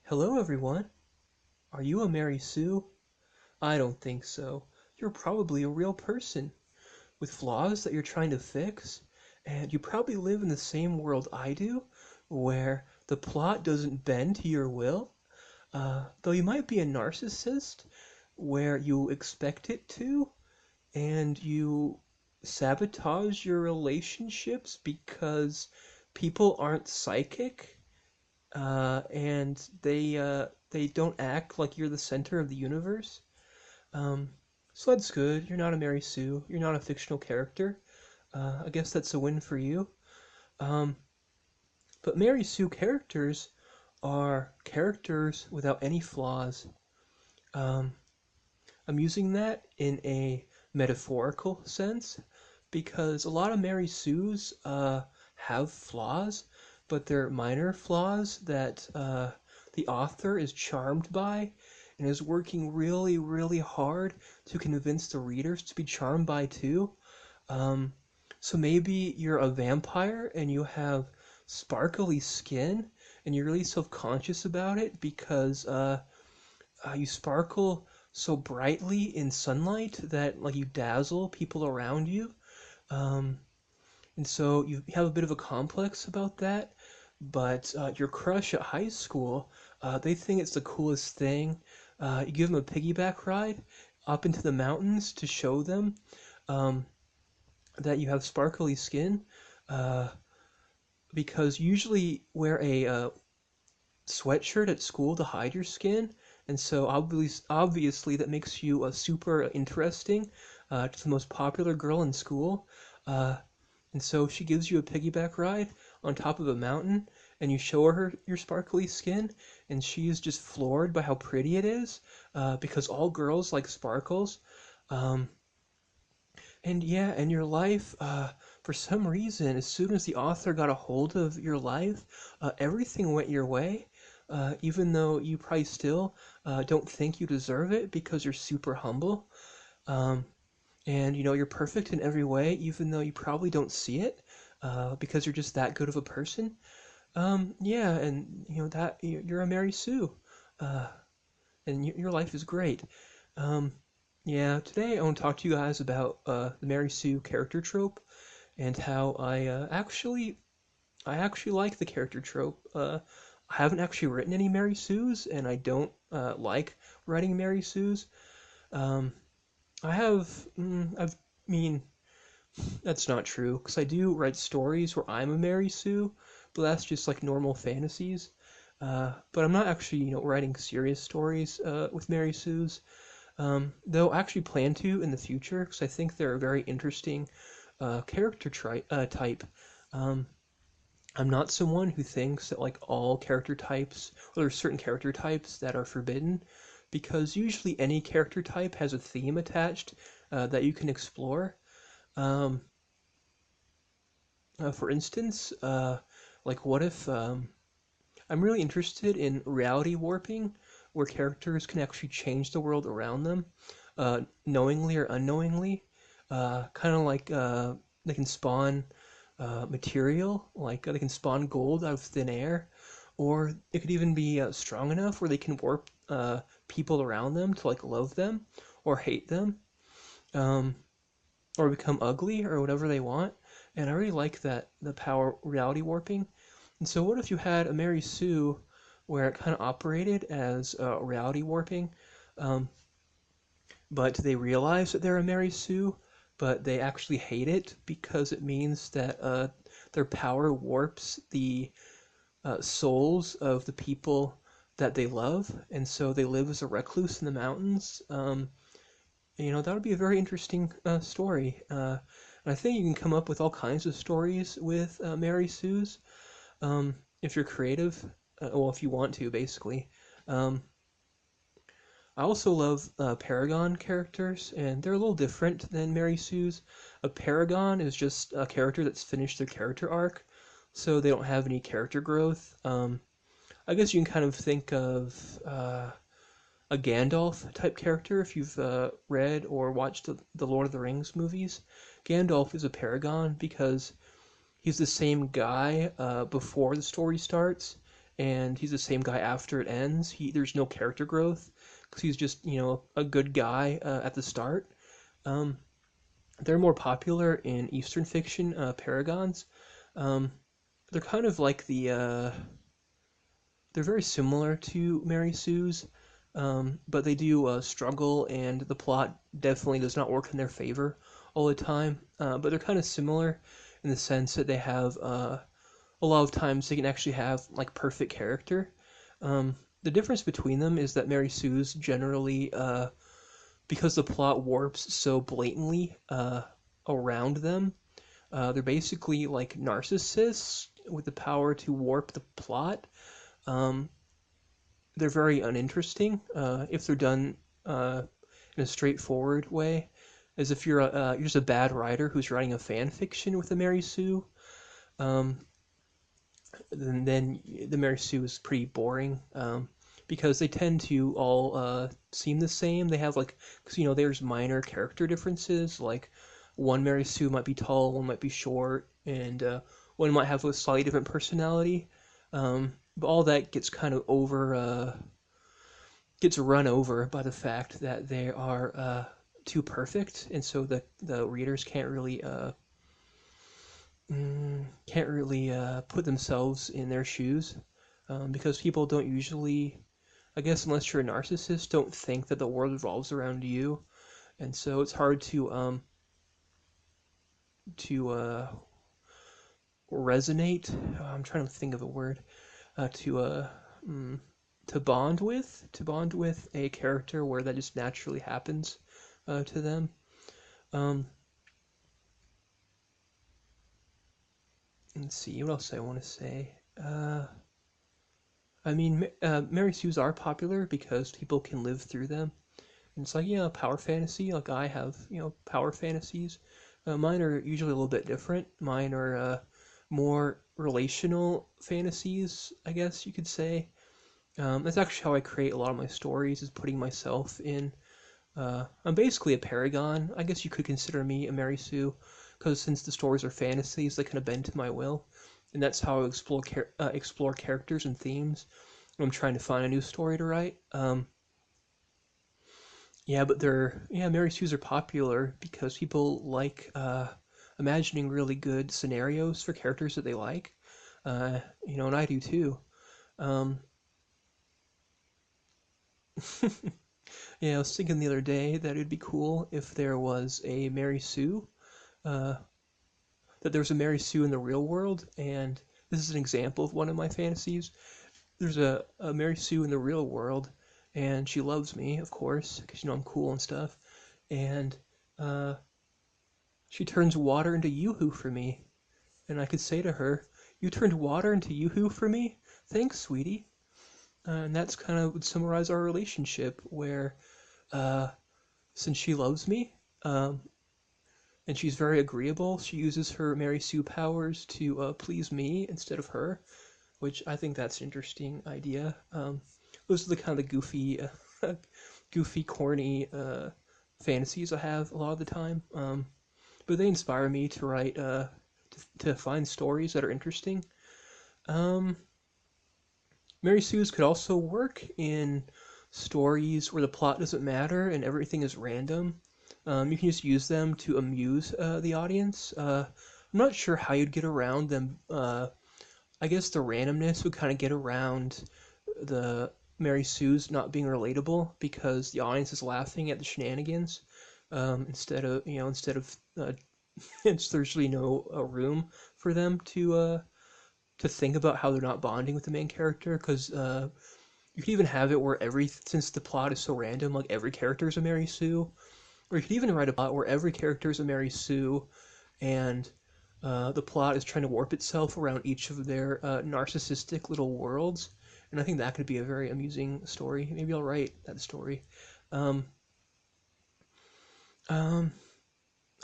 Hello, everyone. Are you a Mary Sue? I don't think so. You're probably a real person with flaws that you're trying to fix, and you probably live in the same world I do, where the plot doesn't bend to your will. Though you might be a narcissist, where you expect it to, and you sabotage your relationships because people aren't psychic and they don't act like you're the center of the universe. Um, so that's good. You're not a Mary Sue. You're not a fictional character. I guess that's a win for you. Um, but Mary Sue characters are characters without any flaws. Um, I'm using that in a metaphorical sense because a lot of Mary Sues have flaws, but they're minor flaws that the author is charmed by and is working really, really hard to convince the readers to be charmed by too. Um, so maybe you're a vampire and you have sparkly skin and you're really self-conscious about it because you sparkle so brightly in sunlight that like you dazzle people around you. Um, and so you have a bit of a complex about that, but your crush at high school, they think it's the coolest thing. You give them a piggyback ride up into the mountains to show them um, that you have sparkly skin, uh, because usually wear a sweatshirt at school to hide your skin, and so obviously that makes you super interesting to the most popular girl in school. Uh, and so she gives you a piggyback ride on top of a mountain, and you show her your sparkly skin, and she is just floored by how pretty it is, because all girls like sparkles. Um, and yeah, in your life, for some reason, as soon as the author got a hold of your life, everything went your way, even though you probably still don't think you deserve it because you're super humble. Um, and you're perfect in every way, even though you probably don't see it, because you're just that good of a person. Yeah, and that you're a Mary Sue, uh, and your life is great. Um, yeah, today I want to talk to you guys about the Mary Sue character trope and how I actually like the character trope. I haven't actually written any Mary Sues, and I don't like writing Mary Sues. Um, I have, I mean, that's not true, because I do write stories where I'm a Mary Sue, but that's just like normal fantasies. But I'm not actually, writing serious stories with Mary Sues. Though I actually plan to in the future, because I think they're a very interesting type. Um, I'm not someone who thinks that like all character types, or there's certain character types that are forbidden, because usually any character type has a theme attached that you can explore. Um, for instance, like what if I'm really interested in reality warping, where characters can actually change the world around them, knowingly or unknowingly. Kind of like they can spawn material, like they can spawn gold out of thin air, or it could even be strong enough where they can warp people around them to like love them or hate them, um, or become ugly or whatever they want. And I really like that the power reality warping. And so, what if you had a Mary Sue where it kind of operated as reality warping, um, but they realize that they're a Mary Sue, but they actually hate it because it means that their power warps the souls of the people that they love, and so they live as a recluse in the mountains. That would be a very interesting story. And I think you can come up with all kinds of stories with Mary Sue's if you're creative. Well, if you want to, basically. Um, I also love Paragon characters, and they're a little different than Mary Sue's. A Paragon is just a character that's finished their character arc, so they don't have any character growth. I guess you can kind of think of a Gandalf type character if you've read or watched the Lord of the Rings movies. Gandalf is a Paragon because he's the same guy before the story starts, and he's the same guy after it ends. There's no character growth because he's just a good guy at the start. Um, they're more popular in Eastern fiction paragons. Um, they're kind of like they're very similar to Mary Sue's, but they do struggle, and the plot definitely does not work in their favor all the time. But they're kind of similar in the sense that they have a lot of times they can actually have like perfect character. The difference between them is that Mary Sue's generally, because the plot warps so blatantly around them, they're basically like narcissists with the power to warp the plot. Um, they're very uninteresting if they're done in a straightforward way, as if you're just a bad writer who's writing a fan fiction with a Mary Sue. Um, then the Mary Sue is pretty boring because they tend to all seem the same. They have like, cause, there's minor character differences. Like one Mary Sue might be tall, one might be short, and one might have a slightly different personality. But all that gets kind of gets run over by the fact that they are too perfect, and so the readers can't really put themselves in their shoes because people don't usually, I guess, unless you're a narcissist, don't think that the world revolves around you, and so it's hard to resonate. I'm trying to think of a word uh, to uh, mm, to bond with a character where that just naturally happens to them. Um, let's see, what else I want to say. I mean, Mary Sue's are popular because people can live through them. And it's like, power fantasy. Like I have, power fantasies. Mine are usually a little bit different. Mine are more relational fantasies, I guess you could say. That's actually how I create a lot of my stories, is putting myself in. I'm basically a paragon. I guess you could consider me a Mary Sue, because since the stories are fantasies, they kind of bend to my will, and that's how I explore characters and themes when I'm trying to find a new story to write. Yeah, but Mary Sue's are popular because people like imagining really good scenarios for characters that they like. And I do too. Um, yeah, I was thinking the other day that it'd be cool if there was a Mary Sue, uh, that there's a Mary Sue in the real world, and this is an example of one of my fantasies. There's a Mary Sue in the real world, and she loves me, of course, because I'm cool and stuff, and uh, she turns water into yoo-hoo for me, and I could say to her, "You turned water into yoo-hoo for me? Thanks, sweetie." And that's kind of would summarize our relationship, where uh, since she loves me, and she's very agreeable, she uses her Mary Sue powers to please me instead of her, which I think that's an interesting idea. Those are the kind of the goofy, corny fantasies I have a lot of the time. But they inspire me to write, to find stories that are interesting. Um, Mary Sue's could also work in stories where the plot doesn't matter and everything is random. You can just use them to amuse the audience. I'm not sure how you'd get around them. I guess the randomness would kind of get around the Mary Sue's not being relatable because the audience is laughing at the shenanigans instead of there's really no room for them to think about how they're not bonding with the main character because you could even have it where since the plot is so random, like every character is a Mary Sue, or you could even write a plot where every character is a Mary Sue, and the plot is trying to warp itself around each of their narcissistic little worlds. And I think that could be a very amusing story. Maybe I'll write that story. Um, um,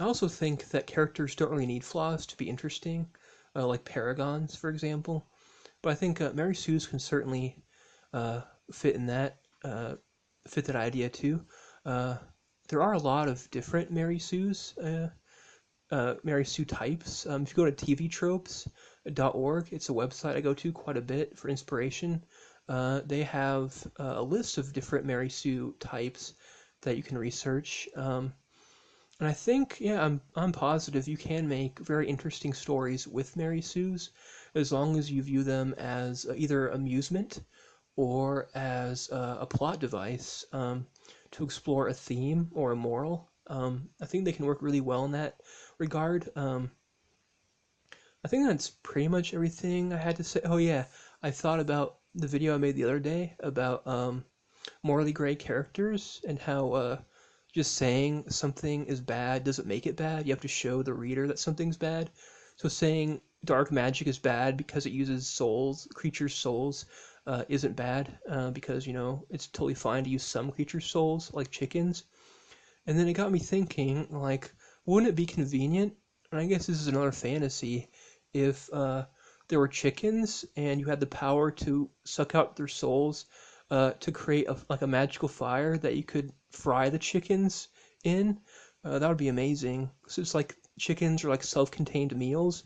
I also think that characters don't really need flaws to be interesting, like paragons, for example. But I think Mary Sue's can certainly uh, fit in uh, fit that idea too. Uh, there are a lot of different Mary Sues, Mary Sue types. If you go to TV tropes, It's a website I go to quite a bit for inspiration. They have a list of different Mary Sue types that you can research. And I think, yeah, I'm positive you can make very interesting stories with Mary Sue's as long as you view them as either amusement or as a plot device to explore a theme or a moral. I think they can work really well in that regard. I think that's pretty much everything I had to say. Oh yeah, I thought about the video I made the other day about morally gray characters and how just saying something is bad doesn't make it bad. You have to show the reader that something's bad. So saying dark magic is bad because it uses souls, creatures' souls, isn't bad because it's totally fine to use some creatures' souls like chickens. And then it got me thinking, like, wouldn't it be convenient? And I guess this is another fantasy. If there were chickens and you had the power to suck out their souls to create like a magical fire that you could fry the chickens in, that would be amazing. So it's like chickens are like self-contained meals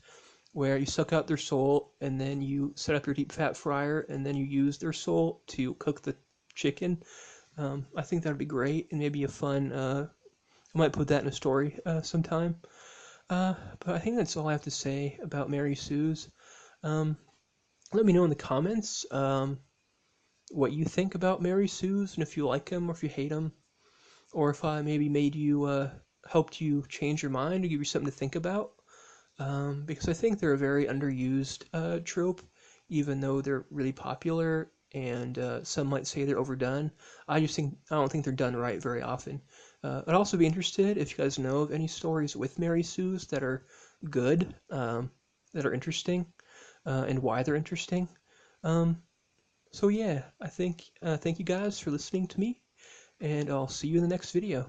where you suck out their soul and then you set up your deep fat fryer and then you use their soul to cook the chicken. I think that'd be great and maybe a fun. I might put that in a story sometime. But I think that's all I have to say about Mary Sue's. Um, Let me know in the comments what you think about Mary Sue's and if you like them or if you hate them, or if I maybe made you helped you change your mind or give you something to think about. Because I think they're a very underused trope, even though they're really popular and some might say they're overdone. I don't think they're done right very often. I'd also be interested if you guys know of any stories with Mary Sue's that are good, that are interesting, and why they're interesting. Um, so yeah, I think thank you guys for listening to me, and I'll see you in the next video.